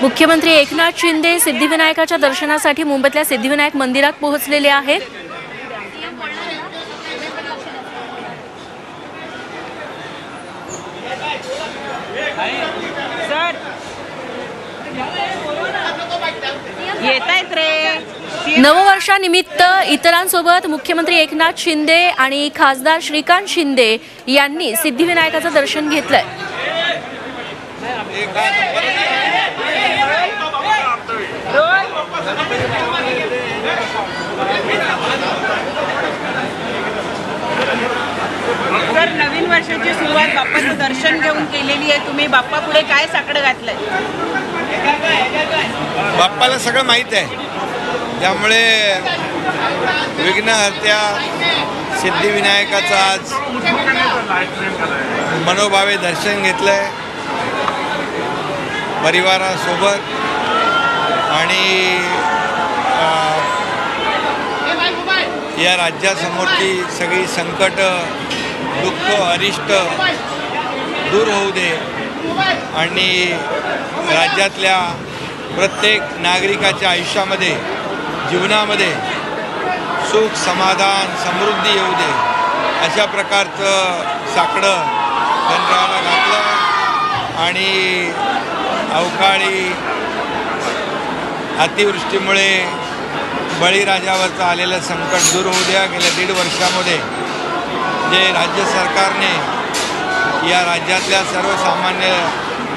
मुख्यमंत्री एकनाथ शिंदे सिद्धिविनायकाच्या दर्शनासाठी मुंबईतल्या सिद्धिविनायक मंदिरात पोहोचलेले आहेत। नववर्षानिमित्त इतरांसोबत मुख्यमंत्री एकनाथ शिंदे आणि खासदार श्रीकांत शिंदे यांनी सिद्धिविनायकाचं दर्शन घेतलंय। तर नवीन वर्षाची सुरुवात बाप्पाचं दर्शन घेऊन केलेली आहे। तुम्ही बाप्पा पुढे काय साकडं घातलंय? बाप्पाला सगळं माहीत आहे, त्यामुळे विघ्नहर्त्या सिद्धिविनायकाचं आज मनोभावे दर्शन घेतलंय परिवारासोबत। आणि या राज्यासमोरची सगळी संकट, दुःख, अरिष्ट दूर होऊ दे आणि राज्यातल्या प्रत्येक नागरिकाच्या आयुष्यामध्ये, जीवनामध्ये सुख, समाधान, समृद्धी येऊ दे अशा प्रकारचं साकडं गणरायाला घातलं। आणि अवकाळी अतिवृष्टीमुळे बळीराजावरचं आलेलं संकट दूर होऊ द्या। गेल्या 1.5 वर्षामध्ये जे राज्य सरकारने या राज्यातल्या सर्वसामान्य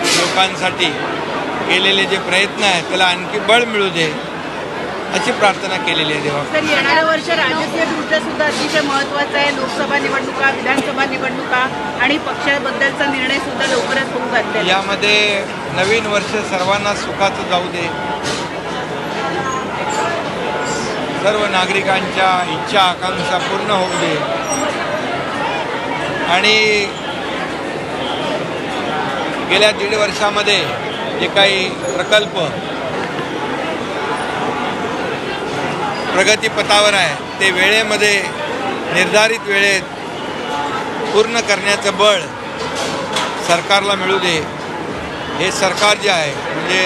लोकांसाठी केलेले जे प्रयत्न आहेत त्याला आणखी बळ मिळू दे अशी प्रार्थना केलेली आहे देवा। तर येणारं वर्ष राजकीय दृष्ट्या सुद्धा अतिशय महत्त्वाचं आहे। लोकसभा निवडणुका, विधानसभा निवडणुका आणि पक्षाबद्दलचा निर्णय सुद्धा लवकरच होऊ घातलेला। यामध्ये नवीन वर्ष सर्वांना सुखाचं जाऊ दे, सर्व नागरिकांच्या इच्छा आकांक्षा पूर्ण होऊ दे आणि गेल्या 1.5 वर्षामध्ये जे काही प्रकल्प प्रगतीपथावर आहे ते वेळेमध्ये, निर्धारित वेळेत पूर्ण करण्याचं बळ सरकारला मिळू दे। हे सरकार जे आहे म्हणजे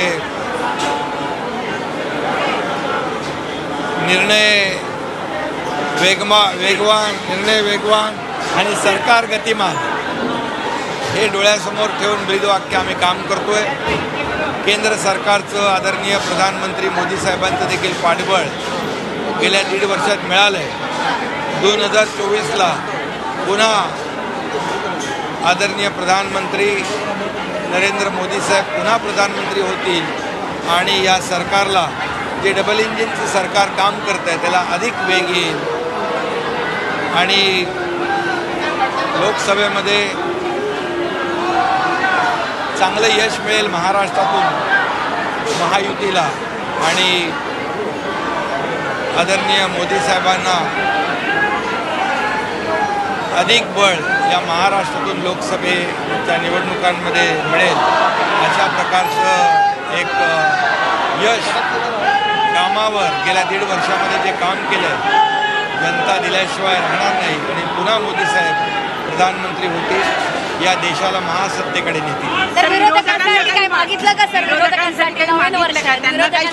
वेगवान आणि सरकार गतिमान हे डोळ्यासमोर ठेवून ब्रीदवाक्य आम्ही काम करतोय। केंद्र सरकारचं आदरणीय प्रधानमंत्री मोदी साहेबांचं देखील पाठबळ गेल्या 1.5 वर्षात मिळालं आहे। 2024ला पुन्हा आदरणीय प्रधानमंत्री नरेंद्र मोदी साहेब पुन्हा प्रधानमंत्री होतील आणि या सरकारला जे डबल इंजिनचं सरकार काम करत आहे त्याला अधिक वेग येईल आणि लोकसभेमध्ये चांगलं यश मिळेल महाराष्ट्रातून महायुतीला आणि आदरणीय मोदी साहेबांना अधिक बळ या महाराष्ट्रातून लोकसभेच्या निवडणुकांमध्ये मिळेल अशा प्रकारचं एक यश कामावर गेल्या 1.5 वर्षामध्ये जे काम केलं जनता दिल्याशिवाय राहणार नाही आणि पुन्हा मोदी साहेब प्रधानमंत्री होतील, या देशाला महासत्तेकडे नेतील।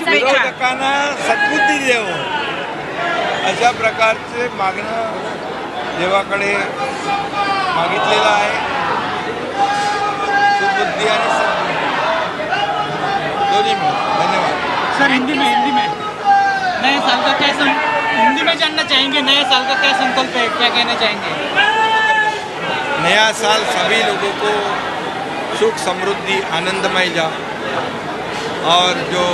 विरोधकांना सद्बुद्धी देव अशा प्रकारचे मागणं देवाकडे मागितलेलं आहे। सुबुद्धी आणि सद्बुद्धी दोन्ही मिळून। धन्यवाद सर। हिंदी में नए साल का क्या हिंदी में जानना चाहेंगे, नए साल का क्या संकल्प है, क्या कहना चाहेंगे? नया साल सभी लोगों को सुख, समृद्धि, आनंदमय जा और जो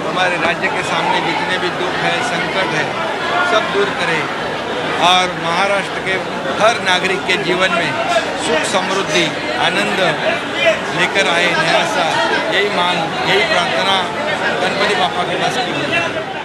हमारे राज्य के सामने जितने भी दुख है, संकट है, सब दूर करे और महाराष्ट्र के हर नागरिक के जीवन में सुख, समृद्धि, आनंद लेकर आए नया साल। यही मांग, यही प्रार्थना गणपति बापा के पास की।